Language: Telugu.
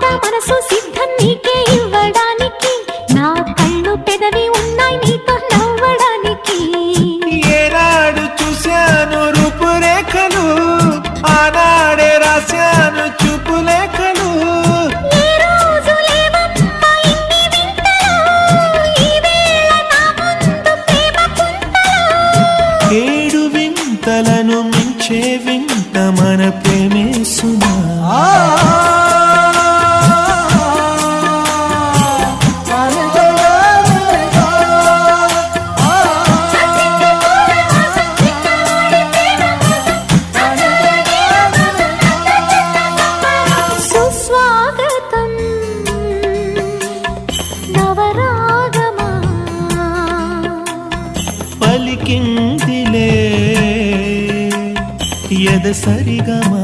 మాట మనసు సిద్ధం నీకే ఇవ్వడానికి, నా కళ్ళు పెదవి ఉన్నాయి నీతో నవ్వడానికి. ఏనాడు చూశాను రూపురేఖలు, ఆనాడే రాశాను చూపులేఖలు. ఏ రోజు లేవమ్మా ఇన్ని వింతలు, ఈ వేళ నా ముందు ప్రేమ కుంతలు. ఏడు వింతలను మించే వింత మన ప్రేమే సుమా. సుస్వాగతం నవరాగమా, పలికిందిలే ఎద సరిగమా.